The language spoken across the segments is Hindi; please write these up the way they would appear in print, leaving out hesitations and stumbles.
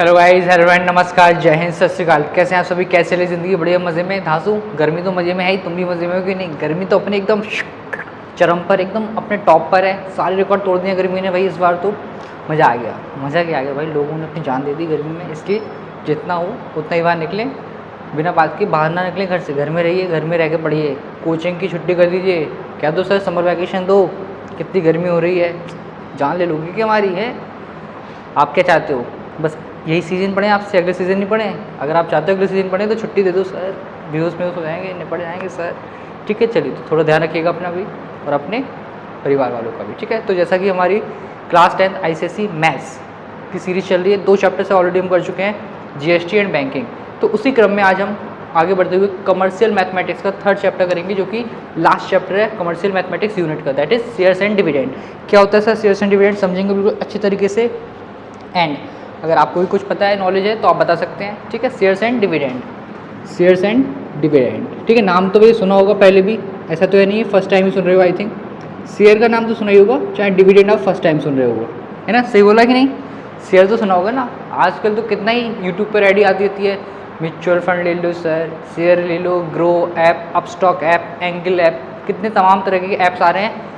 हेलो गाइस, हेलो एंड नमस्कार, जय हिंद, सत श्री अकाल। कैसे हैं आप सभी? कैसे ले ज़िंदगी? बढ़िया मज़े में धांसू। गर्मी तो मज़े में है ही, तुम भी मज़े में हो कि नहीं? गर्मी तो अपने एकदम चरम पर, एकदम अपने टॉप पर है। सारे रिकॉर्ड तोड़ दिए गर्मी ने भाई इस बार तो। मज़ा आ गया, मज़ा क्या आ गया भाई। लोगों ने अपनी जान दे दी गर्मी में, इसलिए जितना हो उतना ही बाहर निकलें। बिना बात के बाहर ना निकलें घर से, घर में रहिए, घर में रह के पढ़िए। कोचिंग की छुट्टी कर दीजिए, कह दो सर समर वैकेशन दो, कितनी गर्मी हो रही है, जान ले लोगी कि हमारी है। आप क्या चाहते हो? बस यही सीज़न पढ़ें आपसे, अगले सीज़न नहीं पढ़ें? अगर आप चाहते हो अगले सीज़न पढ़ें तो छुट्टी दे दो सर, बेहोश में हो जाएंगे, निपट जाएंगे सर। ठीक है, चलिए तो थोड़ा ध्यान रखिएगा अपना भी और अपने परिवार वालों का भी। ठीक है, तो जैसा कि हमारी क्लास 10 ICSE मैथ्स की सीरीज़ चल रही है, 2 चैप्टर से ऑलरेडी हम कर चुके हैं, GST एंड बैंकिंग। तो उसी क्रम में आज हम आगे बढ़ते हुए कमर्शियल मैथमेटिक्स का 3rd चैप्टर करेंगे, जो कि लास्ट चैप्टर है कमर्शियल मैथमेटिक्स यूनिट का, that is shares and dividend. क्या होता है सर शेयर्स एंड डिविडेंड, समझेंगे बिल्कुल अच्छी तरीके से। एंड अगर आपको भी कुछ पता है, नॉलेज है, तो आप बता सकते हैं। ठीक है, shares and dividend, shares and dividend. ठीक है, नाम तो भी सुना होगा पहले भी, ऐसा तो है नहीं फर्स्ट टाइम ही सुन रहे हो। आई थिंक शेयर का नाम तो सुना ही होगा, चाहे डिविडेंड आप फर्स्ट टाइम सुन रहे होगा, है ना? सही बोला कि नहीं? शेयर तो सुना होगा ना। आजकल तो कितना ही यूट्यूब पर आईडी आती रहती है, म्यूचुअल फंड ले लो सर, शेयर ले लो, Groww app, Upstox app, Angel app, कितने तमाम तरह के ऐप्स आ रहे हैं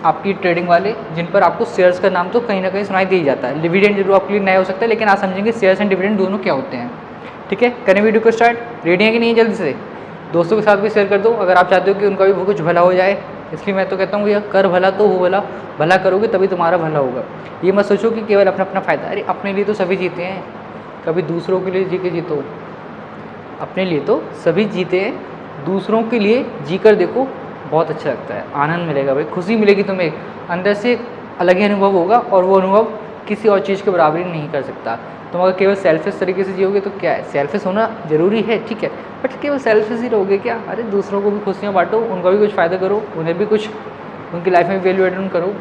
आपकी ट्रेडिंग वाले, जिन पर आपको शेयर्स का नाम तो कहीं ना कहीं सुनाई दे ही जाता है। डिविडेंड जरूर आपके लिए नया हो सकता है, लेकिन आज समझेंगे शेयर्स एंड डिविडेंड दोनों क्या होते हैं। ठीक है, करें वीडियो को स्टार्ट? रेडी है कि नहीं? जल्दी से दोस्तों के साथ भी शेयर कर दो अगर आप चाहते हो कि उनका भी कुछ भला हो जाए। इसलिए मैं तो कहता हूँ भैया, कर भला तो हो भला, भला करोगे तभी तुम्हारा भला होगा। ये मत सोचो कि केवल अपना अपना फ़ायदा। अरे अपने लिए तो सभी जीते हैं, कभी दूसरों के लिए जी के जीतो। अपने लिए तो सभी जीते हैं, दूसरों के लिए जी कर देखो, बहुत अच्छा लगता है, आनंद मिलेगा भाई, खुशी मिलेगी तुम्हें, अंदर से एक अलग ही अनुभव होगा, और वो अनुभव किसी और चीज़ के बराबरी नहीं कर सकता। तुम अगर केवल सेल्फिश तरीके से जियोगे तो क्या है, सेल्फिश होना जरूरी है, ठीक है, बट केवल सेल्फिश ही रहोगे क्या? अरे दूसरों को भी खुशियाँ बांटो, उनका भी कुछ फ़ायदा करो, उन्हें भी कुछ उनकी लाइफ में वैल्यू एड करो।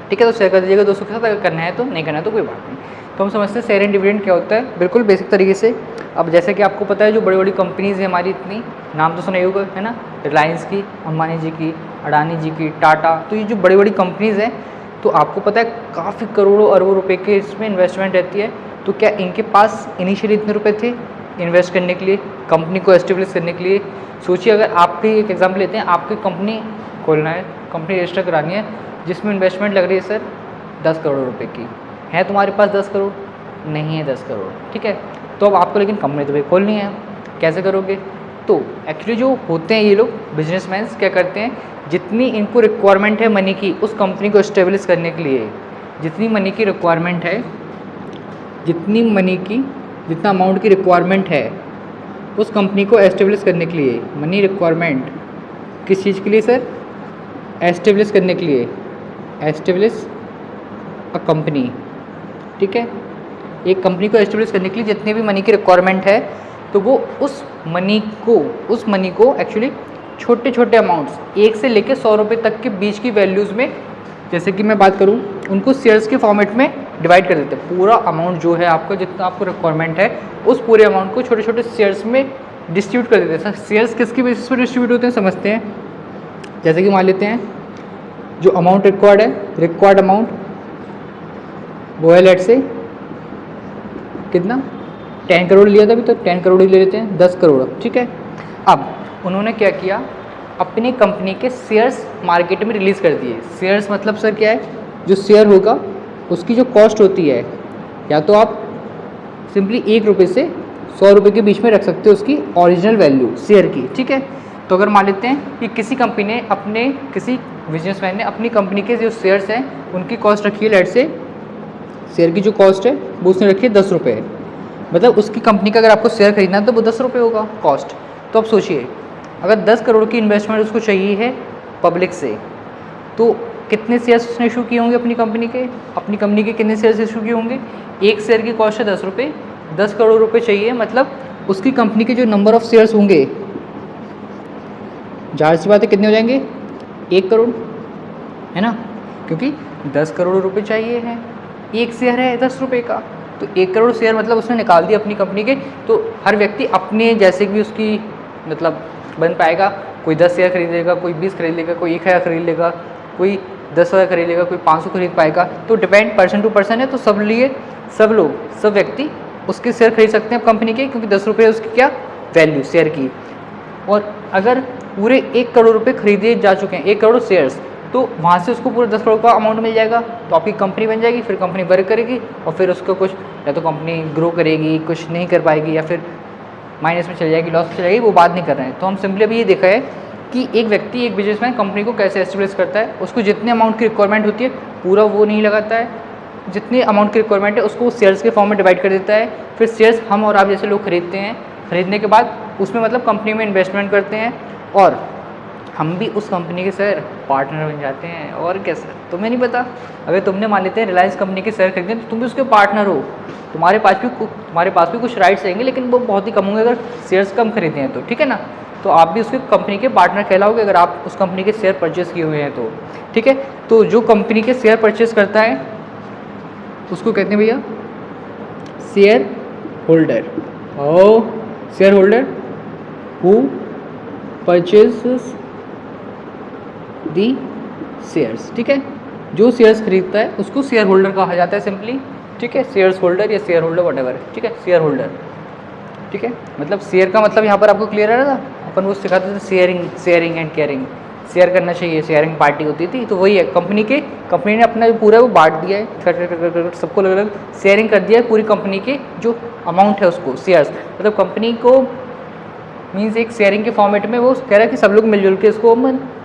ठीक है, तो शेयर कर दीजिएगा दोस्तों के साथ, अगर करना है तो, नहीं करना है तो कोई बात नहीं। तो हम समझते हैं शेयर एंड डिविडेंड क्या होता है, बिल्कुल बेसिक तरीके से। अब जैसे कि आपको पता है, जो बड़ी बड़ी कंपनीज़ है हमारी, इतनी नाम तो सुना ही होगा, है ना? रिलायंस की, अंबानी जी की, अडानी जी की, टाटा, तो ये जो बड़ी बड़ी कंपनीज़ हैं, तो आपको पता है काफ़ी करोड़ों अरबों रुपए के इसमें इन्वेस्टमेंट रहती है। तो क्या इनके पास इनिशियली इतने रुपए थे इन्वेस्ट करने के लिए, कंपनी को एस्टेब्लिश करने के लिए? सोचिए, अगर आपकी एक एग्जाम्पल लेते हैं, आपकी कंपनी खोलना है, कंपनी रजिस्टर करानी है, जिसमें इन्वेस्टमेंट लग रही है सर 10 करोड़ रुपए की। है तुम्हारे पास 10 करोड़? नहीं है 10 करोड़, ठीक है, तो अब आपको लेकिन कंपनी तो भाई खोलनी है, कैसे करोगे? तो एक्चुअली जो होते हैं ये लोग बिजनेसमैन क्या करते हैं, जितनी इनको रिक्वायरमेंट है मनी की उस कंपनी को एस्टेब्लिश करने के लिए, जितनी मनी की रिक्वायरमेंट है, जितनी मनी की, जितना अमाउंट की रिक्वायरमेंट है उस कंपनी को एस्टेब्लिश करने के लिए, मनी रिक्वायरमेंट किस चीज़ के लिए सर? एस्टेब्लिश करने के लिए, एस्टेब्लिश अ कंपनी। ठीक है, एक कंपनी को एस्टेब्लिश करने के लिए जितने भी मनी की रिक्वायरमेंट है, तो वो उस मनी को एक्चुअली छोटे छोटे अमाउंट्स, 1 से लेकर 100 रुपये तक के बीच की वैल्यूज़ में, जैसे कि मैं बात करूं, उनको शेयर्स के फॉर्मेट में डिवाइड कर देते हैं। पूरा अमाउंट जो है आपका, जितना आपको रिक्वायरमेंट है, उस पूरे अमाउंट को छोटे छोटे शेयर्स में डिस्ट्रीब्यूट कर देते हैं। शेयर्स किसकी बेसिस पर डिस्ट्रीब्यूट होते हैं समझते हैं। जैसे कि मान लेते हैं, जो अमाउंट रिक्वायर्ड है, रिक्वायर्ड अमाउंट वो है लेट से कितना, 10 करोड़ लिया था अभी, तो 10 करोड़ ही ले लेते हैं, 10 करोड़। ठीक है, अब उन्होंने क्या किया, अपनी कंपनी के शेयर्स मार्केट में रिलीज़ कर दिए। शेयर्स मतलब सर क्या है, जो शेयर होगा उसकी जो कॉस्ट होती है, या तो आप सिंपली 1 रुपये से 100 रुपये के बीच में रख सकते हो उसकी ओरिजिनल वैल्यू शेयर की। ठीक है, तो अगर मान लेते हैं कि किसी कंपनी ने, अपने किसी बिजनेसमैन ने अपनी कंपनी के जो शेयर्स हैं उनकी कॉस्ट रखी है, लेट से शेयर की जो कॉस्ट है वो उसने रखी है 10 रुपये, मतलब उसकी कंपनी का अगर आपको शेयर खरीदना है तो वो 10 रुपये होगा कॉस्ट। तो अब सोचिए, अगर 10 करोड़ की इन्वेस्टमेंट उसको चाहिए है पब्लिक से, तो कितने शेयर्स उसने इशू किए होंगे अपनी कंपनी के? अपनी कंपनी के कितने शेयर्स इशू किए होंगे? एक शेयर की कॉस्ट है 10 रुपये, 10 करोड़ रुपये चाहिए, मतलब उसकी कंपनी के जो नंबर ऑफ शेयर्स होंगे, जाहिर सी बात है कितने हो जाएंगे? 1 करोड़, है ना? क्योंकि 10 करोड़ रुपए चाहिए हैं, एक शेयर है 10 रुपये का, तो 1 करोड़ शेयर मतलब उसने निकाल दिया अपनी कंपनी के। तो हर व्यक्ति अपने जैसे भी उसकी मतलब बन पाएगा, कोई 10 शेयर खरीद लेगा, कोई 20 खरीद लेगा, कोई 1000 खरीद लेगा, कोई 10,000 खरीदेगा, कोई 500 खरीद पाएगा, तो डिपेंड पर्सन टू पर्सन है। तो सब लोग सब व्यक्ति उसके शेयर खरीद सकते हैं कंपनी के, क्योंकि 10 रुपये उसकी क्या वैल्यू शेयर की। और अगर पूरे 1 करोड़ रुपये खरीदे जा चुके हैं, 1 करोड़ शेयर्स, तो वहाँ से उसको पूरा 10 करोड़ का अमाउंट मिल जाएगा, तो आपकी कंपनी बन जाएगी। फिर कंपनी वर्क करेगी और फिर उसको कुछ, या तो कंपनी ग्रो करेगी, कुछ नहीं कर पाएगी, या फिर माइनस में चली जाएगी, लॉस में चली जाएगी, वो बात नहीं कर रहे हैं। तो हम सिंपली अभी ये देखा है कि एक व्यक्ति, एक बिजनेसमैन कंपनी को कैसे एस्टेब्लिश करता है। उसको जितने अमाउंट की रिक्वायरमेंट होती है पूरा वो नहीं लगाता है, जितनी अमाउंट की रिक्वायरमेंट है उसको शेयर्स के फॉर्म में डिवाइड कर देता है। फिर शेयर्स हम और आप जैसे लोग खरीदते हैं, खरीदने के बाद उसमें मतलब कंपनी में इन्वेस्टमेंट करते हैं और हम भी उस कंपनी के शेयर पार्टनर बन जाते हैं। और कैसे, तुम्हें नहीं पता, अगर तुमने मान लेते हैं रिलायंस कंपनी के शेयर खरीदे तो तुम भी उसके पार्टनर हो, तुम्हारे पास भी कुछ राइट्स रहेंगे, लेकिन वो बहुत ही कम होंगे अगर शेयर्स कम खरीदे हैं तो, ठीक है ना। तो आप भी उसकी कंपनी के पार्टनर कहलाओगे अगर आप उस कंपनी के शेयर परचेस किए हुए हैं तो, ठीक है। तो जो कंपनी के शेयर परचेस करता है उसको कहते हैं भैया शेयर होल्डर। और share holder who purchases the shares, ठीक है। जो शेयर्स खरीदता है उसको शेयर होल्डर कहा जाता है सिंपली, ठीक है। शेयर्स होल्डर या शेयर होल्डर वटेवर, ठीक है, शेयर होल्डर, ठीक है। मतलब शेयर का मतलब यहाँ पर आपको क्लियर है ना, अपन वो सिखाते थे शेयरिंग एंड केयरिंग, शेयर करना चाहिए, शेयरिंग पार्टी होती थी। तो वही है, कंपनी ने अपना जो पूरा वो बांट दिया है, सबको अलग अलग शेयरिंग कर दिया है पूरी कंपनी के जो अमाउंट है उसको, शेयर्स। मतलब कंपनी को मीन्स एक शेयरिंग के फॉर्मेट में वो कह रहा है कि सब लोग मिलजुल के इसको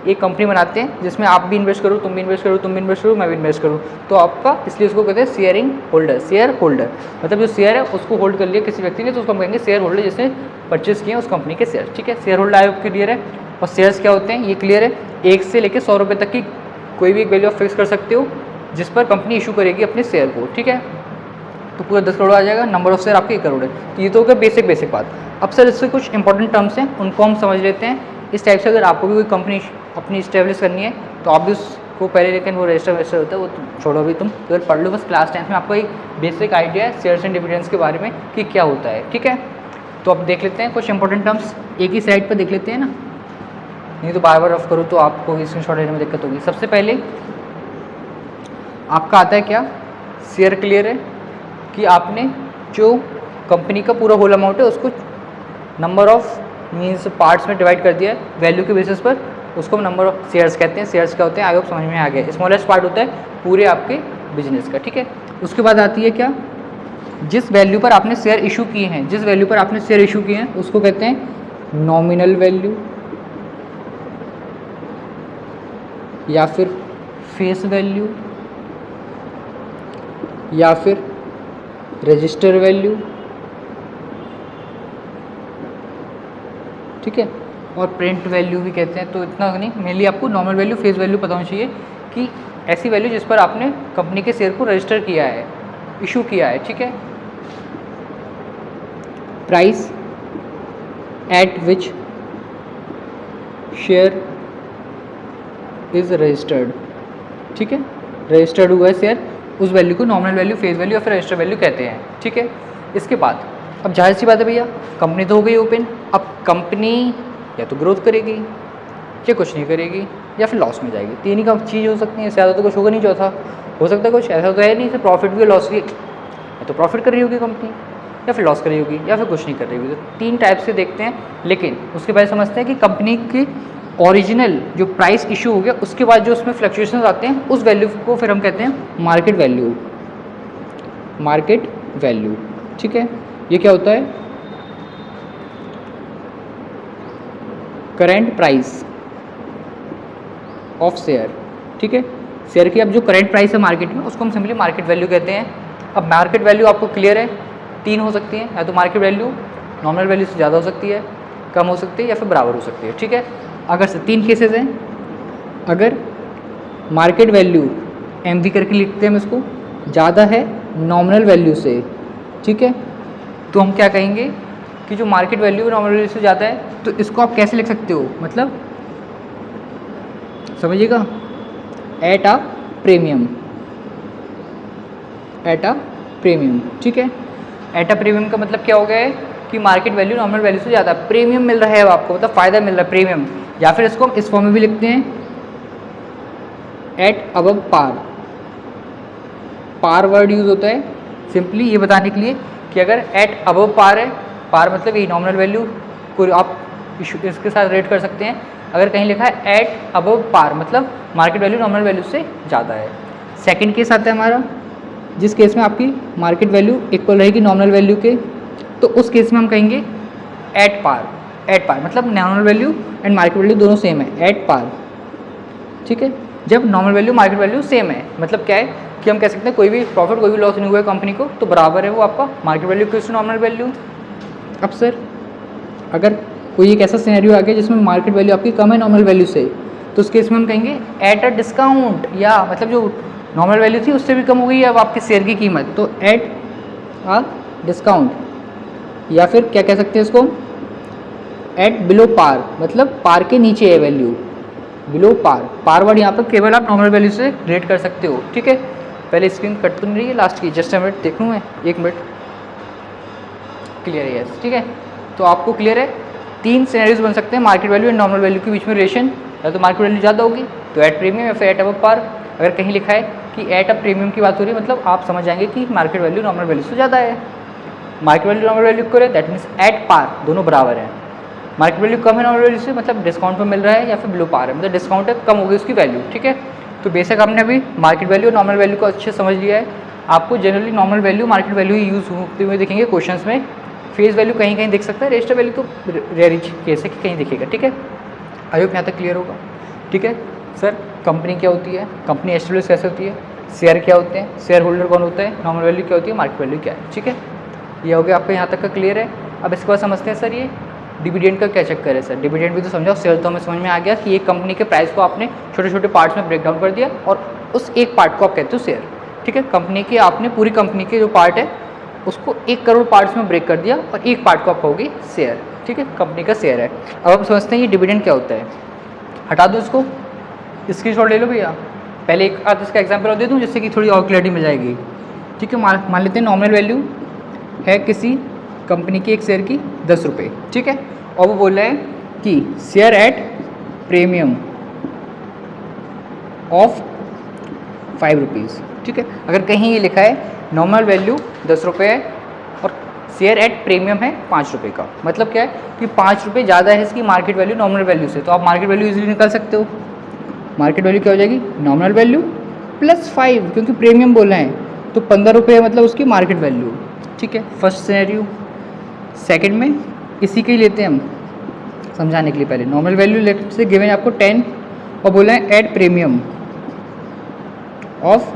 एक कंपनी बनाते हैं जिसमें आप भी इन्वेस्ट करो, तुम भी इन्वेस्ट करो, तुम भी इन्वेस्ट करो, मैं भी इन्वेस्ट करूँ, तो आपका, इसलिए उसको कहते हैं शेयरिंग होल्डर, शेयर होल्डर। मतलब जो शेयर है उसको होल्ड कर लिया किसी व्यक्ति ने, तो उसको हम कहेंगे शेयर होल्डर, जिसने परचेस किए उस कंपनी के शेयर, ठीक है। शेयर होल्डर आयोग क्लियर है। और शेयर्स क्या होते हैं ये क्लियर है, 1 से लेकर 100 रुपये तक की कोई भी एक वैल्यू आप फिक्स कर सकते हो जिस पर कंपनी इशू करेगी अपने शेयर को, ठीक है। तो पूरा 10 करोड़ आ जाएगा, नंबर ऑफ शेयर आपके 1 करोड़ है। तो ये तो हो गया बेसिक बात। अब सर इससे कुछ इंपॉर्टेंट टर्म्स हैं, उनको हम समझ लेते हैं। इस टाइप से अगर आपको भी कोई कंपनी अपनी इस्टेब्लिश करनी है तो आप भी उसको पहले, लेकिन वो रजिस्टर होता है वो छोड़ो, अभी तुम केवल पढ़ लो बस। क्लास 10 में आपको एक बेसिक आइडिया है शेयर्स एंड डिविडेंड्स के बारे में कि क्या होता है, ठीक है। तो अब देख लेते हैं कुछ इंपॉर्टेंट टर्म्स, एक ही साइड पर देख लेते हैं ना, नहीं तो बार बार रफ करो तो आपको स्क्रीनशॉट लेने में दिक्कत होगी। सबसे पहले आपका आता है क्या, शेयर क्लियर है कि आपने जो कंपनी का पूरा होल अमाउंट है उसको नंबर ऑफ मीन्स पार्ट्स में डिवाइड कर दिया है वैल्यू के बेसिस पर, उसको नंबर ऑफ शेयर्स कहते हैं। शेयर्स क्या होते हैं, आई होप समझ में आ गया। स्मॉलेस्ट पार्ट होता है पूरे आपके बिजनेस का, ठीक है। उसके बाद आती है क्या, जिस वैल्यू पर आपने शेयर इशू किए हैं, जिस वैल्यू पर आपने शेयर इशू किए हैं उसको कहते हैं नॉमिनल वैल्यू या फिर फेस वैल्यू या फिर रजिस्टर वैल्यू, ठीक है। और प्रिंट वैल्यू भी कहते हैं। तो इतना नहीं, मेनली आपको नॉर्मल वैल्यू, फेस वैल्यू पता होना चाहिए कि ऐसी वैल्यू जिस पर आपने कंपनी के शेयर को रजिस्टर किया है, इशू किया है, ठीक है। Price at which share is registered, ठीक है। रजिस्टर्ड हुआ है शेयर, उस वैल्यू को नॉमिनल वैल्यू, फेस वैल्यू या फिर रजिस्टर वैल्यू कहते हैं, ठीक है। इसके बाद अब जाहिर सी बात है भैया, कंपनी तो हो गई ओपन। अब कंपनी या तो ग्रोथ करेगी या कुछ नहीं करेगी या फिर लॉस में जाएगी, तीन ही का चीज़ हो सकती है, ज़्यादा तो कुछ होगा नहीं। चौथा हो सकता है कुछ ऐसा तो है नहीं, सिर्फ प्रॉफिट भी लॉस भी, या तो प्रॉफिट कर रही होगी कंपनी या फिर लॉस कर रही होगी या फिर कुछ नहीं कर रही होगी। तो 3 टाइप से देखते हैं, लेकिन उसके बाद समझते हैं कि कंपनी की ओरिजिनल जो प्राइस इशू हो गया उसके बाद जो उसमें फ्लक्चुएशंस आते हैं उस वैल्यू को फिर हम कहते हैं मार्केट वैल्यू, मार्केट वैल्यू, ठीक है। ये क्या होता है, करेंट प्राइस ऑफ शेयर, ठीक है। शेयर की अब जो करेंट प्राइस है मार्केट में उसको हम सिंपली मार्केट वैल्यू कहते हैं। अब मार्केट वैल्यू आपको क्लियर है, 3 हो सकती है, या तो मार्केट वैल्यू नॉमिनल वैल्यू से ज़्यादा हो सकती है, कम हो सकती है या फिर बराबर हो सकती है, ठीक है। अगर से 3 केसेस हैं, अगर मार्केट वैल्यू एम वी करके लिखते हैं हम इसको, ज़्यादा है नॉमिनल वैल्यू से, ठीक है, तो हम क्या कहेंगे कि जो मार्केट वैल्यू नॉमिनल वैल्यू से ज़्यादा है तो इसको आप कैसे लिख सकते हो, मतलब समझिएगा, at a premium, at a premium, ठीक है। एट अ प्रीमियम का मतलब क्या हो गया है कि मार्केट वैल्यू नॉमिनल वैल्यू से ज़्यादा प्रीमियम मिल रहा है आपको, मतलब फ़ायदा मिल रहा है, प्रीमियम। या फिर इसको हम इस फॉर्म में भी लिखते हैं, at above par, par word use होता है सिंपली ये बताने के लिए कि अगर एट अबव पार है, पार मतलब यही नॉमिनल वैल्यू को आप इसके साथ रेट कर सकते हैं। अगर कहीं लिखा है एट अबव पार मतलब मार्केट वैल्यू नॉमिनल वैल्यू से ज़्यादा है। सेकंड केस आता है हमारा, जिस केस में आपकी मार्केट वैल्यू इक्वल रहेगी नॉमिनल वैल्यू के, तो उस केस में हम कहेंगे एट पार। एट पार मतलब nominal value and market value दोनों सेम है, एट पार, ठीक है। जब nominal value market value same है मतलब क्या है कि हम कह सकते हैं कोई भी प्रॉफिट कोई भी लॉस नहीं हुआ है कंपनी को तो बराबर है वो आपका market value to nominal value. अब सर अगर कोई एक ऐसा सिनेरियो आ गया जिसमें मार्केट वैल्यू आपकी कम है नॉमिनल वैल्यू से, तो उस केस में हम कहेंगे एट अ डिस्काउंट, या मतलब जो नॉमिनल वैल्यू थी उससे भी कम हो गई है अब आपके शेयर की कीमत, तो एट अ डिस्काउंट, या फिर क्या कह सकते हैं इसको एट बिलो पार मतलब पार के नीचे है value, below par. Par word यहाँ पर केवल आप नॉमिनल वैल्यू से रेट कर सकते हो, ठीक है। पहले स्क्रीन कट तो नहीं रही है लास्ट की, जस्ट मिनट देख लूँ मैं, 1 मिनट, क्लियर है यस, ठीक है। तो आपको क्लियर है 3 सिनेरियोज बन सकते हैं market value and nominal value के बीच में रिलेशन, या तो मार्केट वैल्यू ज़्यादा होगी तो एट प्रीमियम या फिर एट अबव पार। अगर कहीं लिखा है कि एट अ प्रीमियम की बात हो रही है मतलब आप समझ जाएंगे कि मार्केट वैल्यू नॉमिनल वैल्यू से ज़्यादा है। मार्केट वैल्यू नॉमिनल वैल्यू को दैट मीन्स एट पार, दोनों बराबर हैं। मार्केट वैल्यू कम है नॉमिनल वैल्यू से मतलब डिस्काउंट पर मिल रहा है, या फिर बिलो पार है मतलब डिस्काउंट है कम हो गई उसकी वैल्यू, ठीक है। तो बेसिक हमने अभी मार्केट वैल्यू और नॉमिनल वैल्यू को अच्छे समझ लिया है। आपको generally nominal value market value ही यूज़ होते हुए दिखेंगे क्वेश्चंस में, फेस वैल्यू कहीं कहीं दिख सकता है, रजिस्टर वैल्यू तो रेयर केस है कि कहीं दिखेगा, ठीक है। आई होप यहाँ तक क्लियर होगा, ठीक है। सर कंपनी क्या होती है, कंपनी एस्टेब्लिश कैसे होती है, शेयर क्या होते हैं, शेयर होल्डर कौन होता है, नॉमिनल वैल्यू क्या होती है, मार्केट वैल्यू क्या है, ठीक है। ये हो गया आपका यहाँ तक का क्लियर है। अब इसके बाद समझते हैं सर ये डिविडेंड का क्या चक्कर है। सर डिविडेंड भी तो समझाओ, शेयर तो हमें समझ में आ गया कि एक कंपनी के प्राइस को आपने छोटे छोटे पार्ट्स में ब्रेक डाउन कर दिया और उस एक पार्ट को आप कहते हो शेयर, ठीक है। कंपनी के आपने पूरी कंपनी के जो पार्ट है उसको 1 करोड़ पार्ट्स में ब्रेक कर दिया और एक पार्ट को आप कहोगे शेयर, ठीक है, कंपनी का शेयर है। अब हम समझते हैं ये डिविडेंड क्या होता है। हटा दो इसको, स्क्रीनशॉट ले लो भैया। पहले एक आध इसका एग्जाम्पल और दे दूँ जिससे कि थोड़ी और क्लैरिटी मिल जाएगी, ठीक है। मान लेते हैं नॉमिनल वैल्यू है किसी कंपनी की एक शेयर की 10 रुपये, ठीक है, और वो बोल रहे हैं कि share at premium of 5 rupees, ठीक है। अगर कहीं ये लिखा है नॉमिनल वैल्यू 10 रुपये है और शेयर एट प्रीमियम है 5 रुपये का, मतलब क्या है कि 5 रुपये ज़्यादा है इसकी मार्केट वैल्यू नॉमिनल वैल्यू से, तो आप मार्केट वैल्यू इजीली निकाल सकते हो। मार्केट वैल्यू क्या हो जाएगी, नॉमिनल वैल्यू प्लस 5, क्योंकि प्रीमियम बोल रहे हैं तो 15 रुपये है मतलब उसकी मार्केट वैल्यू, ठीक है, फर्स्ट सिनेरियो। सेकंड में इसी के ही लेते हैं हम समझाने के लिए। पहले नॉमिनल वैल्यू से गिवन है आपको 10 और बोला है एट प्रीमियम ऑफ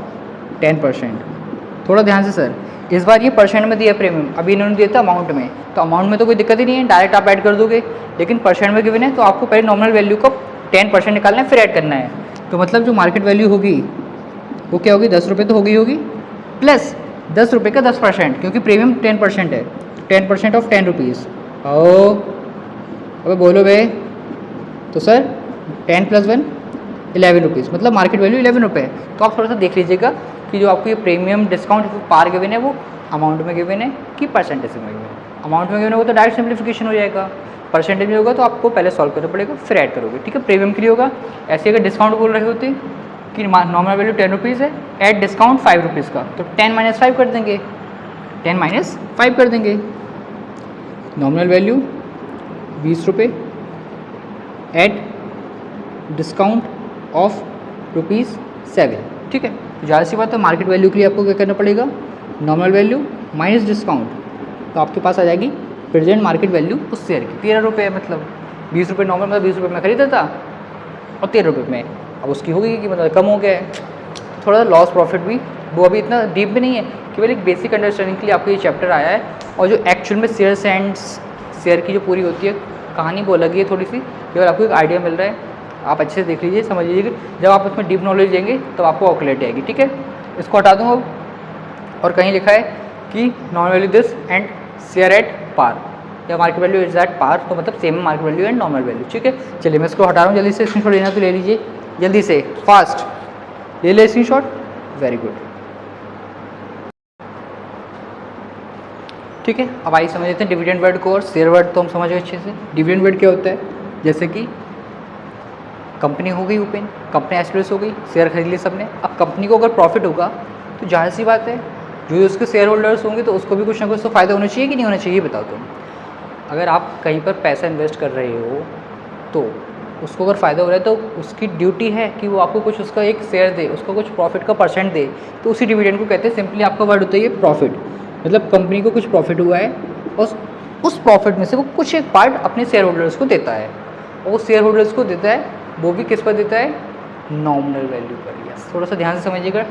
10%। थोड़ा ध्यान से सर, इस बार ये परसेंट में दिया प्रीमियम, अभी इन्होंने दिया था अमाउंट में, तो अमाउंट में तो कोई दिक्कत ही नहीं है, डायरेक्ट आप ऐड कर दोगे, लेकिन परसेंट में गिवन है तो आपको पहले नॉमिनल वैल्यू को 10% निकालना है फिर ऐड करना है। तो मतलब जो मार्केट वैल्यू होगी वो क्या होगी, 10 रुपये तो होगी प्लस 10 रुपये का 10%, क्योंकि प्रीमियम 10% है, 10% ऑफ 10 रुपीज़। ओ अबे बोलो भाई, तो सर 10 + 1 11 रुपीज़, मतलब मार्केट वैल्यू 11 रुपये। तो आप थोड़ा सा देख लीजिएगा कि जो आपको ये प्रीमियम डिस्काउंट पार गिवन है वो अमाउंट में गिवन है कि परसेंटेज में गिवन है। अमाउंट में गिवन होगा तो डायरेक्ट सिंप्लीफिकेशन हो जाएगा, परसेंटेज में होगा तो आपको पहले सॉल्व करना पड़ेगा फिर ऐड करोगे, ठीक है। प्रीमियम के लिए होगा ऐसे, अगर डिस्काउंट बोल रहे होते कि नॉमिनल वैल्यू 10 रुपीज़ है, एट डिस्काउंट 5 रुपीज़ का, तो 10 - 5 कर देंगे, 10 - 5 कर देंगे। नॉमिनल वैल्यू 20 रुपये एट डिस्काउंट ऑफ ₹7, ठीक है। तो ज़्यादा सी बात है, मार्केट वैल्यू के लिए आपको क्या करना पड़ेगा, नॉमिनल वैल्यू माइनस डिस्काउंट, तो आपके पास आ जाएगी प्रेजेंट मार्केट वैल्यू उस शेयर की 13 रुपये, मतलब 20 रुपये नॉमिनल मतलब 20 रुपये में खरीदा था और 13 रुपये में अब उसकी हो गई कि मतलब कम हो गया है। थोड़ा लॉस प्रॉफिट भी वो अभी इतना डीप भी नहीं है, केवल एक बेसिक अंडरस्टैंडिंग के लिए आपको ये चैप्टर आया है। और जो एक्चुअल में शेयर्स एंड शेयर की जो पूरी होती है कहानी वो अलग ही है थोड़ी सी, केवल आपको एक आइडिया मिल रहा है, आप अच्छे से देख लीजिए, समझ लीजिए। जब आप उसमें डीप नॉलेज देंगे तो आपको और क्लैरिटी आएगी, ठीक है। इसको हटा दूँ अब, और कहीं लिखा है कि nominal value this and share at par, या market value is at par, तो मतलब same market value and nominal value, ठीक है। चलिए मैं इसको हटा रहा हूँ जल्दी से, स्क्रीनशॉट लेना तो ले लीजिए जल्दी से, फास्ट ले ले स्क्रीनशॉट, वेरी गुड, ठीक है। अब आइए समझ लेते हैं डिविडेंड वर्ड को, और शेयर वर्ड तो हम समझ गए अच्छे से। डिविडेंड वर्ड क्या होता है, जैसे कि कंपनी हो गई ओपन, कंपनी एस्टेब्लिश हो गई, शेयर खरीद लिए सबने। अब कंपनी को अगर प्रॉफिट होगा तो जाहिर सी बात है जो उसके शेयर होल्डर्स होंगे तो उसको भी कुछ ना कुछ तो फ़ायदा होना चाहिए कि नहीं होना चाहिए, बताओ तुम। अगर आप कहीं पर पैसा इन्वेस्ट कर रहे हो तो उसको अगर फ़ायदा हो रहा है तो उसकी ड्यूटी है कि वो आपको कुछ उसका एक शेयर दे, उसको कुछ प्रॉफिट का परसेंट दे। तो उसी डिविडेंड को कहते हैं, सिंपली आपका वर्ड होता है ये प्रॉफिट। मतलब कंपनी को कुछ प्रॉफिट हुआ है और उस प्रॉफिट में से वो कुछ एक पार्ट अपने शेयर होल्डर्स को देता है, और वो शेयर होल्डर्स को देता है वो भी किस पर देता है, नॉमिनल वैल्यू पर। यस, थोड़ा सा ध्यान से समझिएगा।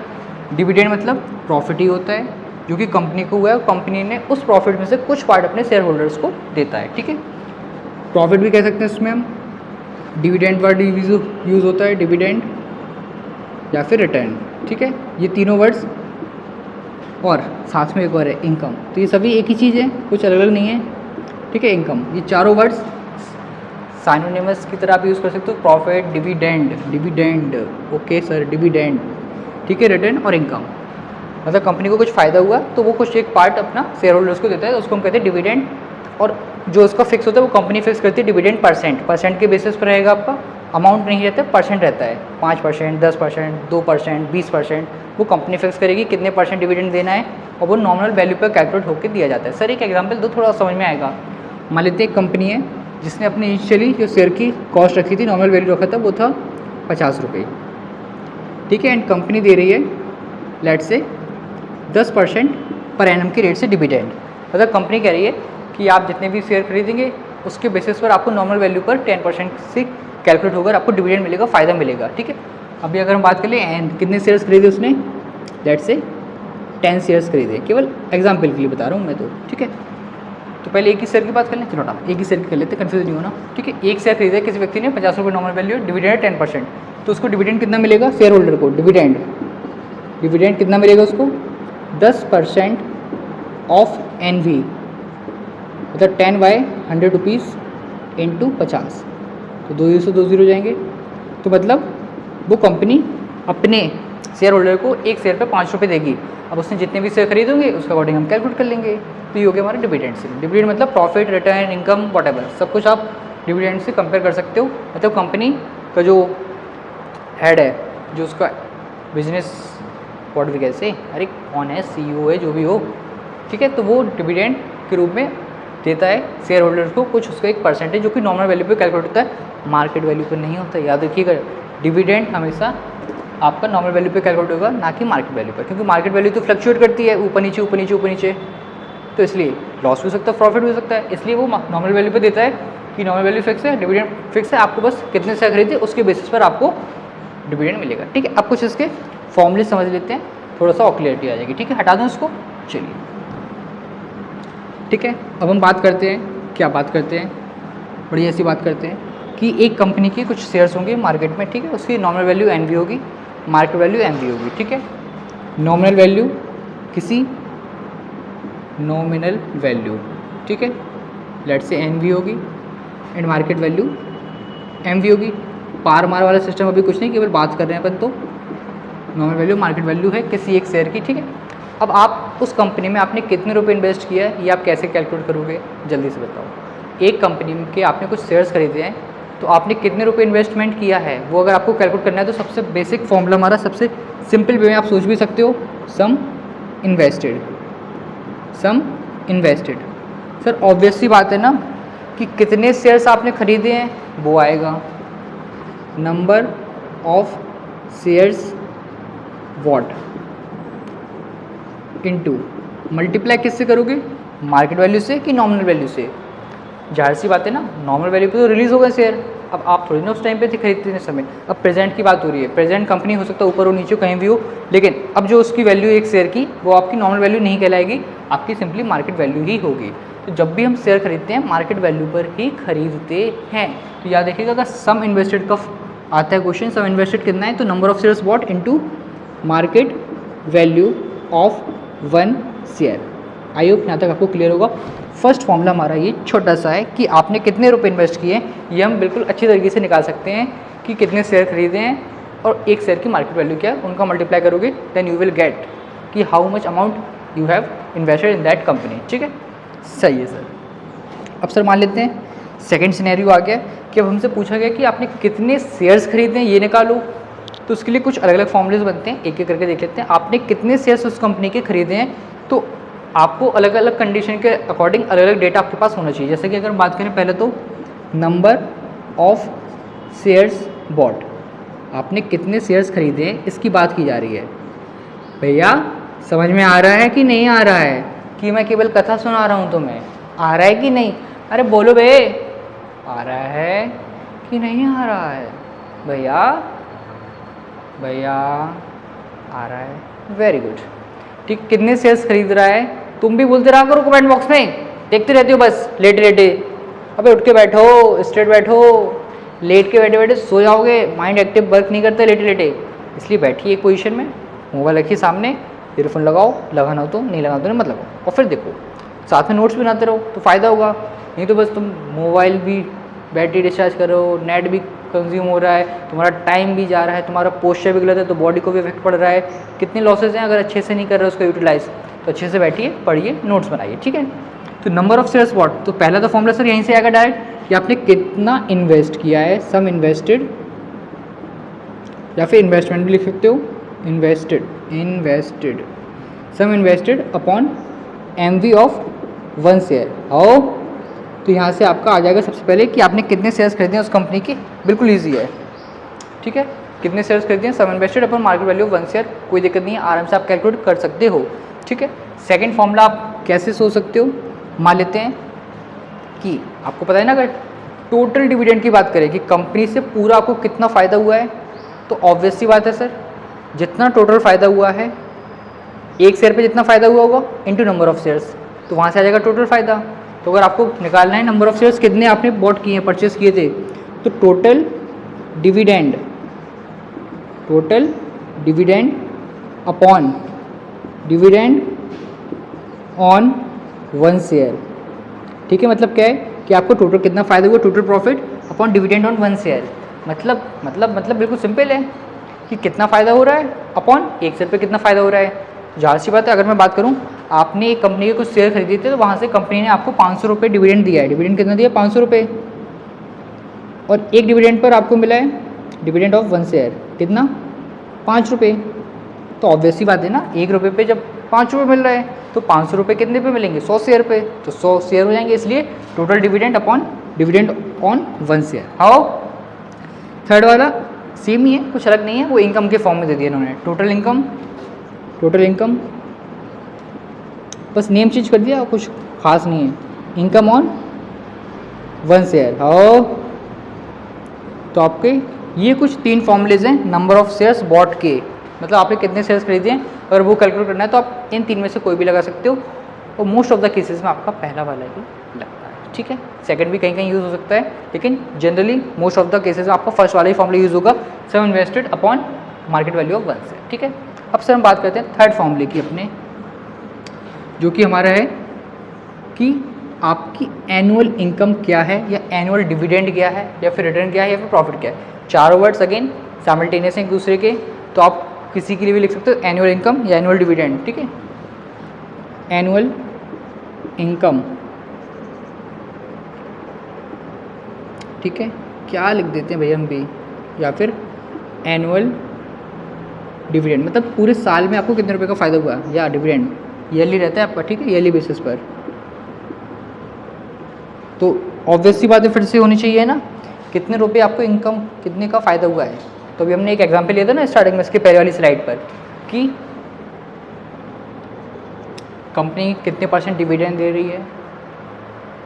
डिविडेंड मतलब प्रॉफिट ही होता है जो कि कंपनी को हुआ है और कंपनी ने उस प्रॉफिट में से कुछ पार्ट अपने शेयर होल्डर्स को देता है, ठीक है। प्रॉफिट भी कह सकते हैं इसमें हम। डिविडेंड वर्ड यूज़ होता है, डिविडेंड या फिर रिटर्न, ठीक है। ये तीनों वर्ड्स और साथ में एक और है इनकम, तो ये सभी एक ही चीज़ है, कुछ अलग अलग नहीं है, ठीक है। इनकम, ये चारों वर्ड्स साइनोनिमस की तरह आप यूज़ कर सकते हो। Profit, dividend, okay sir, dividend, ठीक है। रिटर्न और इनकम मतलब कंपनी को कुछ फ़ायदा हुआ तो वो कुछ एक पार्ट अपना शेयर होल्डर्स को देता है, उसको हम कहते हैं डिविडेंड। और जो उसका फिक्स होता है वो कंपनी फिक्स करती है डिविडेंड परसेंट के बेसिस पर रहेगा आपका, अमाउंट नहीं रहता है, परसेंट रहता है। 5%, 10%, 2%, 20% वो कंपनी फिक्स करेगी कितने परसेंट डिविडेंड देना है, और वो नॉमिनल वैल्यू पर कैलकुलेट होकर दिया जाता है। सर एक एग्जांपल दो, थोड़ा समझ में आएगा। मान लेते हैं एक कंपनी है जिसने अपनी इनिशियली जो शेयर की कॉस्ट रखी थी, नॉमिनल वैल्यू रखा था, वो था 50 रुपये, ठीक है। एंड कंपनी दे रही है लेट से 10% पर एनम की रेट से डिविडेंड। मतलब कंपनी कह रही है कि आप जितने भी शेयर खरीदेंगे उसके बेसिस पर आपको नॉर्मल वैल्यू पर 10% से कैलकुलेट होकर आपको डिविडेंड मिलेगा, फ़ायदा मिलेगा, ठीक है। अभी अगर हम बात कर लें एंड कितने शेयर्स खरीदे उसने, लेट से 10 शेयर्स खरीदे, केवल एग्जाम्पल के लिए बता रहा हूँ मैं तो, ठीक है। तो पहले एक ही शेयर की बात कर लें, चलो ना एक ही शेयर की कर लेते, कन्फ्यूज नहीं होना, ठीक है। एक शेयर खरीदा किसी व्यक्ति ने 50 रुपये नॉर्मल वैल्यू, डिविडेंड 10%, तो उसको डिविडेंड कितना मिलेगा शेयर होल्डर को, डिविडेंड कितना मिलेगा उसको, 10% ऑफ NV, मतलब 10/100 रुपीज़ इंटू 50, तो 2 से 2 जीरो जाएंगे। तो मतलब वो कंपनी अपने शेयर होल्डर को एक शेयर पे 5 रुपये देगी। अब उसने जितने भी शेयर खरीदेंगे उसके अकॉर्डिंग हम कैलकुलेट कर लेंगे। तो ये हो गया हमारा डिविडेंड से। डिविडेंड मतलब प्रॉफिट, रिटर्न, इनकम, व्हाटएवर, सब कुछ आप डिविडेंड से कंपेयर कर सकते हो। मतलब कंपनी का जो हेड है, जो उसका बिजनेस व्हाट वी कैसे, अरे कौन है, CEO है, जो भी हो, ठीक है, तो वो डिविडेंड के रूप में देता है शेयर होल्डर्स को कुछ उसका एक परसेंटेज, जो कि नॉर्मल वैल्यू पे कैलकुलेट होता है, मार्केट वैल्यू पे नहीं होता। याद रखिएगा, डिविडेंड हमेशा आपका नॉर्मल वैल्यू पे कैलकुलेट होगा, ना कि मार्केट वैल्यू पर, क्योंकि मार्केट वैल्यू तो फ्लक्चुएट करती है, ऊपर नीचे ऊपर नीचे ऊपर नीचे, तो इसलिए लॉस भी हो सकता है, प्रॉफिट भी हो सकता है। इसलिए वो नॉर्मल वैल्यू पे देता है कि नॉर्मल वैल्यू फिक्स है, डिविडेंड फिक्स है, आपको बस कितने शेयर खरीदे उसके बेसिस पर आपको डिविडेंड मिलेगा, ठीक है। अब कुछ इसके फॉर्मूले समझ लेते हैं, थोड़ा सा और क्लियरिटी आ जाएगी, ठीक है। हटा दें उसको, चलिए, ठीक है। अब हम बात करते हैं, क्या बात करते हैं, बड़ी ऐसी बात करते हैं कि एक कंपनी के कुछ शेयर्स होंगे मार्केट में, ठीक है, उसकी नॉमिनल वैल्यू NV होगी, मार्केट वैल्यू MV होगी, ठीक है। नॉमिनल वैल्यू किसी नॉमिनल वैल्यू, ठीक है, लेट से NV होगी एंड मार्केट वैल्यू MV होगी। पार मार वाला सिस्टम अभी कुछ नहीं, केवल बात कर रहे हैं अपन, तो नॉमिनल वैल्यू मार्केट वैल्यू है किसी एक शेयर की, ठीक है। अब आप उस कंपनी में आपने कितने रुपए इन्वेस्ट किया है, ये आप कैसे कैलकुलेट करोगे, जल्दी से बताओ। एक कंपनी के आपने कुछ शेयर्स खरीदे हैं, तो आपने कितने रुपए इन्वेस्टमेंट किया है, वो अगर आपको कैलकुलेट करना है तो सबसे बेसिक फॉर्मूला हमारा, सबसे सिंपल वे में आप सोच भी सकते हो, सम इन्वेस्टेड। सर ऑब्वियस सी बात है ना कि कितने शेयर्स आपने खरीदे हैं वो आएगा, number of shares what into, multiply किससे करोगे, मार्केट वैल्यू से कि नॉमिनल वैल्यू से। जाहिर सी बात है ना, नॉमिनल वैल्यू पे तो रिलीज़ हो गए शेयर, अब आप थोड़ी ना उस टाइम पे थे खरीदते समय। अब प्रेजेंट की बात हो रही है, प्रेजेंट कंपनी हो सकता है ऊपर हो नीचे कहीं भी हो, लेकिन अब जो उसकी वैल्यू एक शेयर की वो आपकी नॉमिनल वैल्यू नहीं कहलाएगी, आपकी सिंपली मार्केट वैल्यू ही होगी। तो जब भी हम शेयर खरीदते हैं मार्केट वैल्यू पर ही खरीदते हैं। तो याद रखिएगा, अगर सम इन्वेस्टेड का आता है क्वेश्चन, सम इन्वेस्टेड कितना है, तो number of shares what into market value of 1 share. I hope यहाँ तक आपको क्लियर होगा। फर्स्ट फॉर्मूला हमारा ये छोटा सा है कि आपने कितने रुपए इन्वेस्ट किए हैं, ये हम बिल्कुल अच्छी तरीके से निकाल सकते हैं कि कितने शेयर खरीदे हैं और एक शेयर की मार्केट वैल्यू क्या है, उनका मल्टीप्लाई करोगे, देन यू विल गेट कि how much amount you have invested in that company, ठीक है। सही है सर। अब सर मान लेते हैं सेकंड सिनेरियो आ गया कि अब हमसे पूछा गया कि आपने कितने शेयर्स खरीदे हैं, ये निकालो। तो उसके लिए कुछ अलग अलग फॉर्मूलेज बनते हैं, एक एक करके देख लेते हैं। आपने कितने शेयर्स उस कंपनी के खरीदे हैं, तो आपको अलग अलग कंडीशन के अकॉर्डिंग अलग अलग डेटा आपके पास होना चाहिए। जैसे कि अगर बात करें पहले तो नंबर ऑफ शेयर्स बॉट, आपने कितने शेयर्स खरीदे हैं इसकी बात की जा रही है। भैया समझ में आ रहा है कि नहीं आ रहा है, कि मैं केवल कथा सुना रहा हूँ तुम्हें, आ रहा है कि नहीं? अरे बोलो बे, आ रहा है कि नहीं आ रहा है? भैया भैया आ रहा है, वेरी गुड। ठीक, कितने शेयर्स खरीद रहा है तुम भी बोलते रहा करो कमेंट बॉक्स में, देखते रहते हो बस लेटे लेटे। अबे उठ के बैठो, स्ट्रेट बैठो, लेट के बैठे बैठे सो जाओगे, माइंड एक्टिव वर्क नहीं करता लेटे लेटे। इसलिए बैठिए एक पोजीशन में, मोबाइल रखिए सामने, ईयरफोन लगाओ, लगाना हो तो, नहीं लगाना तो नहीं मत लगाओ, और फिर देखो साथ में नोट्स बनाते रहो तो फ़ायदा होगा। नहीं तो बस तुम मोबाइल भी बैटरी डिस्चार्ज करो, नेट भी कंज्यूम हो रहा है, तुम्हारा टाइम भी जा रहा है, तुम्हारा पोस्चर भी गलत है, तो बॉडी को भी इफेक्ट पड़ रहा है। कितने लॉसेज हैं अगर अच्छे से नहीं कर रहे हो उसको यूटिलाइज। तो अच्छे से बैठिए, पढ़िए, नोट्स बनाइए, ठीक है। तो नंबर ऑफ शेयर्स बॉट, तो पहला तो फॉर्मूला सर यहीं से आएगा डायरेक्ट कि आपने कितना इन्वेस्ट किया है, सम इन्वेस्टेड, या फिर इन्वेस्टमेंट भी लिख सकते हो, invested sum invested upon MV of 1 share. आओ, तो यहाँ से आपका आ जाएगा सबसे पहले कि आपने कितने शेयर्स खरीदे हैं उस कंपनी के, बिल्कुल ईजी है, ठीक है। कितने शेयर्स खरीदे हैं, sum invested upon market value of 1 share, कोई दिक्कत नहीं है, आराम से आप कैलकुलेट कर सकते हो, ठीक है। सेकंड फॉर्मूला आप कैसे सोच सकते हो, मान लेते हैं कि आपको पता है ना, अगर टोटल डिविडेंड की बात करें कि कंपनी से पूरा आपको कितना फ़ायदा हुआ है, तो ऑब्वियस सी बात है सर, जितना टोटल फ़ायदा हुआ है, एक शेयर पे जितना फ़ायदा हुआ होगा इंटू नंबर ऑफ शेयर्स, तो वहाँ से आ जाएगा टोटल फ़ायदा। तो अगर आपको निकालना है नंबर ऑफ शेयर्स कितने आपने बॉट किए हैं, परचेस किए थे, तो total dividend upon dividend on 1 share, ठीक है। मतलब क्या है कि आपको टोटल कितना फ़ायदा हुआ, total profit upon dividend on 1 share. मतलब बिल्कुल सिंपल है कि कितना फ़ायदा हो रहा है अपॉन एक शेयर पे कितना फ़ायदा हो रहा है। ज़ाहिर सी बात है, अगर मैं बात करूँ, आपने एक कंपनी के कुछ शेयर खरीदे थे, तो वहाँ से कंपनी ने आपको 500 रुपये डिविडेंड दिया है। डिविडेंड कितना दिया, 500 रुपये, और एक डिविडेंड पर आपको मिला है डिविडेंड ऑफ 1 शेयर कितना, 5 रुपये। तो ऑब्वियस सी बात है ना, 1 रुपये पे जब 5 रुपये मिल रहा है, तो 500 रुपये कितने पे मिलेंगे, 100 शेयर पे, तो 100 शेयर हो जाएंगे। इसलिए total dividend upon dividend on 1 share. How, third वाला सेम ही है, कुछ अलग नहीं है, वो इनकम के फॉर्म में दे दिया इन्होंने, टोटल इनकम, बस नेम चेंज कर दिया, कुछ खास नहीं है, इनकम ऑन 1 शेयर। हाउ, तो आपके ये कुछ 3 फॉर्मूलेज हैं नंबर ऑफ शेयर्स बॉट के, मतलब आपने कितने शेयर्स खरीदे हैं, अगर वो कैलकुलेट करना है तो आप इन 3 में से कोई भी लगा सकते हो, और मोस्ट ऑफ द केसेस में आपका पहला वाला ही लगता है, ठीक है। सेकंड भी कहीं कहीं यूज़ हो सकता है, लेकिन generally most of the cases में आपका फर्स्ट वाला ही फॉर्मूला यूज़ होगा, sum invested upon market value of 1 share, ठीक है। अब सर हम बात करते हैं थर्ड फॉर्मूले की अपने, जो कि हमारा है कि आपकी एनुअल इनकम क्या है, या एनुअल डिविडेंड क्या है, या फिर रिटर्न क्या है, या फिर प्रॉफिट क्या है। चारों वर्ड्स अगेन साइमल्टेनियस हैं एक दूसरे के, तो आप किसी के लिए भी लिख सकते हो एनुअल इनकम या एनुअल डिविडेंड, ठीक है। एनुअल इनकम, ठीक है, क्या लिख देते हैं भैया हम भी, या फिर एनुअल डिविडेंड, मतलब पूरे साल में आपको कितने रुपए का फ़ायदा हुआ, या डिविडेंड ईयरली रहता है आपका, ठीक है, ईयरली बेसिस पर। तो ऑब्वियस सी बातें फिर से होनी चाहिए ना, कितने रुपए आपको इनकम, कितने का फ़ायदा हुआ है। तो अभी हमने एक एग्जांपल लिया था ना स्टार्टिंग में, इसके पहले वाली स्लाइड पर, कि कंपनी कितने % डिविडेंड दे रही है,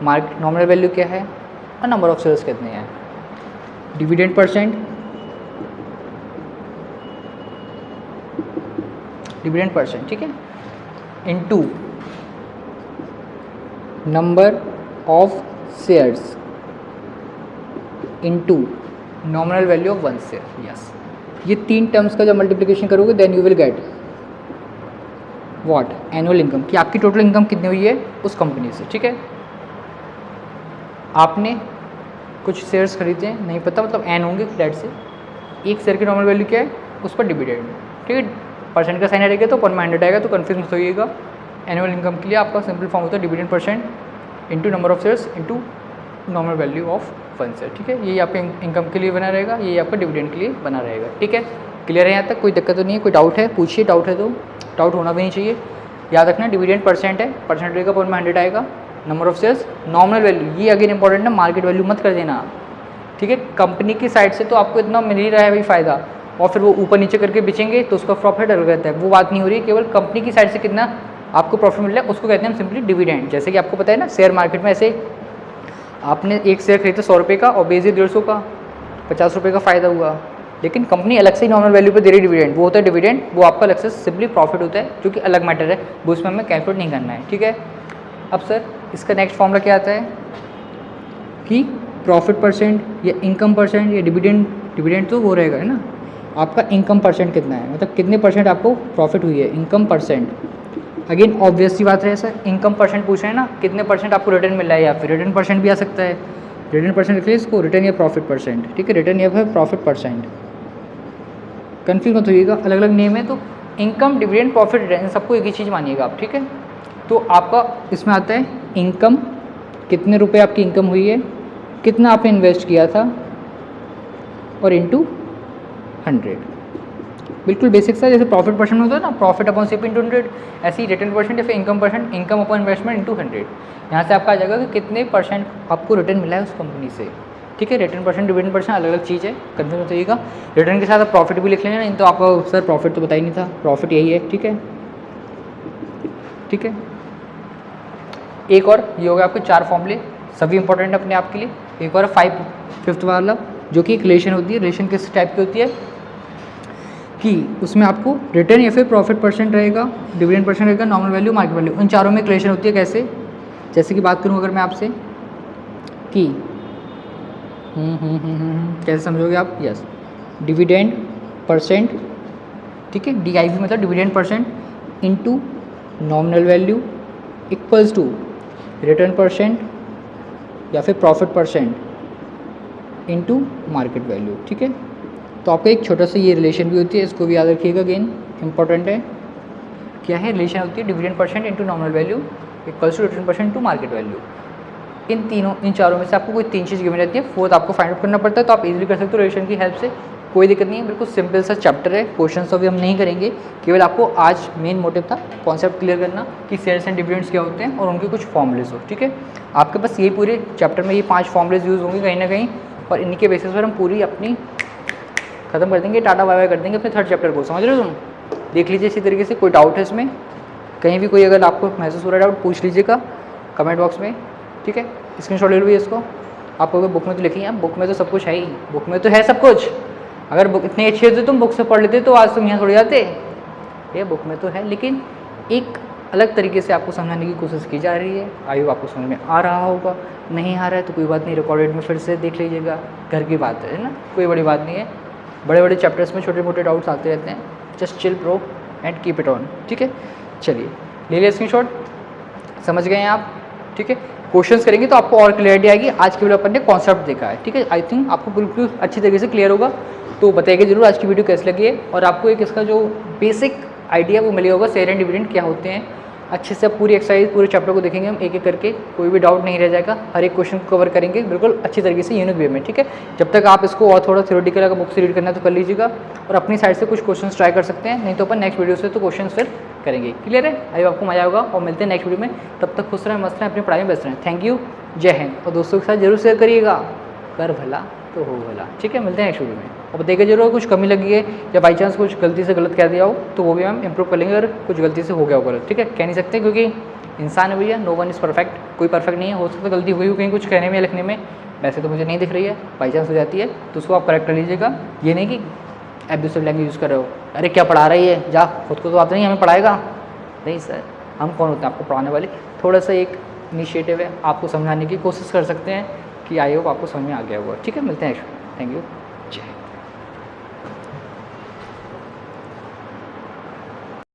मार्केट नॉमिनल वैल्यू क्या है, और नंबर ऑफ शेयर्स कितने हैं। डिविडेंड %, ठीक है, into number of shares into nominal value of 1 share, yes. ये 3 टर्म्स का जब मल्टीप्लिकेशन करोगे then you will get what, annual income, कि आपकी टोटल इनकम कितनी हुई है उस कंपनी से, ठीक है। आपने कुछ शेयर्स खरीदे हैं, नहीं पता, मतलब एन होंगे फ्लैट से, एक शेयर की नॉमिनल वैल्यू क्या है, उस पर डिविडेंड, ठीक है। परसेंट का साइन हटेगा तो 1/100 आएगा, तो कन्फ्यूज मत होइएगा। एनुअल इनकम के लिए आपका सिंपल फॉर्म होता है dividend % into number of shares into nominal value of funds है, ठीक है। ये आपका इनकम के लिए बना रहेगा, ये आपका डिविडेंड के लिए बना रहेगा, ठीक है। क्लियर है यहाँ तक? कोई दिक्कत तो नहीं है? कोई डाउट है पूछिए, डाउट है तो, डाउट होना भी नहीं चाहिए। याद रखना डिविडेंड परसेंट है, परसेंटेज का पॉइंट में 100 आएगा। Number of shares nominal value, ये अगेन इंपॉर्टेंट है, मार्केट वैल्यू मत कर देना, ठीक है। कंपनी की साइड से तो आपको इतना मिल ही रहा है भाई फ़ायदा, और फिर वो ऊपर नीचे करके बेचेंगे तो उसका प्रॉफिट अलग रहता है, वो बात नहीं हो रही है। केवल कंपनी की साइड से कितना आपको प्रॉफिट मिल रहा है उसको कहते हैं हम सिंपली डिविडेंड। जैसे कि आपको पता है ना, शेयर मार्केट में ऐसे आपने एक शेयर खरीदा 100 रुपये का और बेचे 150 का, 50 रुपये का फ़ायदा हुआ, लेकिन कंपनी अलग से ही नॉर्मल वैल्यू पे दे रही डिविडेंड, वो होता है डिविडेंड, वो आपका अलग से सिंपली प्रॉफिट होता है, जो कि अलग मैटर है, वो इसमें हमें कैलकुलेट नहीं करना है, ठीक है। अब सर इसका नेक्स्ट फॉर्मूला क्या आता है कि प्रॉफिट परसेंट या इनकम परसेंट या डिविडेंड, डिविडेंड तो वो रहेगा है ना, आपका इनकम परसेंट कितना है, मतलब कितने परसेंट आपको प्रॉफिट हुई है, इनकम परसेंट। अगेन ऑब्वियस सी बात है सर, इनकम परसेंट पूछ रहे हैं ना, कितने परसेंट आपको रिटर्न मिल रहा है, या फिर रिटर्न परसेंट भी आ सकता है, रिटर्न परसेंट लिखिए इसको, रिटर्न या प्रॉफिट परसेंट, ठीक है, रिटर्न या फिर प्रॉफिट परसेंट, कन्फ्यूज मत होइएगा, अलग अलग नेम है। तो इनकम, डिविडेंड, प्रॉफिट, रिटर्न सबको एक ही चीज़ मानिएगा आप, ठीक है। तो आपका इसमें आता है इनकम, कितने रुपए आपकी इनकम हुई है, कितना आपने इन्वेस्ट किया था, और इंटू 100, बिल्कुल बेसिक सा, जैसे प्रॉफिट परसेंट होता है ना, प्रॉफिट अपॉन सीपी इंटू 100, ऐसे ही रिटर्न परसेंट या फिर income percent, income upon investment into 100। यहाँ से आपका आ जाएगा कि कितने परसेंट आपको रिटर्न मिला है उस कंपनी से, ठीक है। रिटर्न परसेंट, डिविडेंड परसेंट अलग अलग चीज़ है, कंफ्यूज मत होइएगा। रिटर्न के साथ आप प्रॉफिट भी लिख लेना, नहीं तो आपका सर प्रॉफिट तो पता ही नहीं था, प्रॉफिट यही है, ठीक है, ठीक है। एक और ये हो गया आपके 4 फॉर्मूले, सभी इंपॉर्टेंट अपने आप के लिए। एक और 5th वाला, जो कि एक रिलेशन होती है, रिलेशन किस टाइप की होती है कि उसमें आपको रिटर्न या फिर प्रॉफिट परसेंट रहेगा, डिविडेंड परसेंट रहेगा, नॉमिनल वैल्यू, मार्केट वैल्यू, उन चारों में रिलेशन होती है। कैसे? जैसे कि बात करूं अगर मैं आपसे कि कैसे समझोगे आप? यस, डिविडेंड परसेंट, ठीक है, DIV मतलब dividend percent into nominal value equals to return percent या फिर profit percent into market value, ठीक है। तो आपका एक छोटा सा ये रिलेशन भी होती है, इसको भी याद रखिएगा, अगेन इंपॉर्टेंट है। क्या है रिलेशन होती है? Dividend percent into nominal value equals to return percent to market value. इन चारों में से आपको कोई 3 चीज़ गिवन रहती है, 4th आपको फाइंड आउट करना पड़ता है, तो आप इजीली कर सकते हो रिलेशन की हेल्प से, कोई दिक्कत नहीं है, बिल्कुल सिंपल सा चैप्टर है। क्वेश्चन तो अभी हम नहीं करेंगे, केवल आपको आज मेन मोटिव था कॉन्सेप्ट क्लियर करना कि शेयर्स एंड डिविडेंड्स क्या होते हैं और उनके कुछ फॉर्मूलेज हो, ठीक है। आपके पास यही पूरे चैप्टर में ये 5 फॉर्मूलेज यूज़ होंगे कहीं ना कहीं, और इन्हीं के बेसिस पर हम पूरी अपनी खत्म कर देंगे, टाटा बाय बाय कर देंगे अपने 3rd चैप्टर को, समझ रहे हो तुम? देख लीजिए इसी तरीके से। कोई डाउट है इसमें कहीं भी, कोई अगर आपको महसूस हो रहा है डाउट, पूछ लीजिएगा कमेंट बॉक्स में, ठीक है। स्क्रीनशॉट ले लो इसको, आपको बुक में तो लिखी है, बुक में तो सब कुछ है ही, बुक में तो है सब कुछ। अगर बुक इतनी अच्छी होती तुम बुक से पढ़ लेते तो आज तुम यहाँ थोड़ी जाते, ये बुक में तो है, लेकिन एक अलग तरीके से आपको समझाने की कोशिश की जा रही है। आई होप आपको समझ में आ रहा होगा, नहीं आ रहा है तो कोई बात नहीं, रिकॉर्डेड में फिर से देख लीजिएगा, घर की बात है ना, कोई बड़ी बात नहीं है। बड़े बड़े चैप्टर्स में छोटे मोटे डाउट्स आते रहते हैं, just chill bro and keep it on, ठीक है। चलिए ले लिया स्क्रीनशॉट, समझ गए हैं आप, ठीक है। क्वेश्चंस करेंगे तो आपको और क्लियरिटी आएगी। आज के वीडियो अपन ने कॉन्सेप्ट देखा है, ठीक है, आई थिंक आपको बिल्कुल अच्छी तरीके से क्लियर होगा। तो बताइएगा जरूर आज की वीडियो कैसी लगी है, और आपको एक इसका जो बेसिक आइडिया वो मिलेगा होगा, शेयर एंड डिविडेंड क्या होते हैं। अच्छे से पूरी एक्सरसाइज पूरे चैप्टर को देखेंगे हम एक एक करके, कोई भी डाउट नहीं रह जाएगा, हर एक क्वेश्चन को कवर करेंगे बिल्कुल अच्छी तरीके से, यूनिक वे में, ठीक है। जब तक आप इसको और थोड़ा थ्योरेटिकल अगर बुक से रीड करना है तो कर लीजिएगा, और अपनी साइड से कुछ क्वेश्चन ट्राई कर सकते हैं, नहीं तो अपन नेक्स्ट वीडियो से तो क्वेश्चन फिर करेंगे। क्लियर है? आई आपको मजा होगा, और मिलते हैं नेक्स्ट वीडियो में। तब तक खुश रहें, मस्त रहें, अपनी पढ़ाई में व्यस्त रहें। थैंक यू, जय हिंद, और दोस्तों के साथ जरूर शेयर करिएगा, कर भला तो हो भला, ठीक है। मिलते हैं नेक्स्ट वीडियो में, और बताइएगा जरूर कुछ कमी लगी है या बाई चांस कुछ गलती से गलत कह दिया हो तो वो भी हम इंप्रूव कर लेंगे, अगर कुछ गलती से हो गया हो गलत, ठीक है। कह नहीं सकते क्योंकि इंसान है भैया, नो वन इज़ परफेक्ट, कोई परफेक्ट नहीं है, हो सकता है गलती हुई हो कहीं कुछ कहने में या लिखने में, वैसे तो मुझे नहीं दिख रही है, बाई चांस हो जाती है तो उसको आप करेक्ट कर लीजिएगा। ये नहीं कि एब्यूसिव लैंग्वेज यूज़ कर रहे हो, अरे क्या पढ़ा रही है, जा खुद को तो आता नहीं हमें पढ़ाएगा, नहीं सर, हम कौन होते हैं आपको पढ़ाने वाले। थोड़ा सा एक इनिशिएटिव है, आपको समझाने की कोशिश कर सकते हैं कि आई होप आपको समझ में आ गया होगा, ठीक है। मिलते हैं, थैंक यू, जय।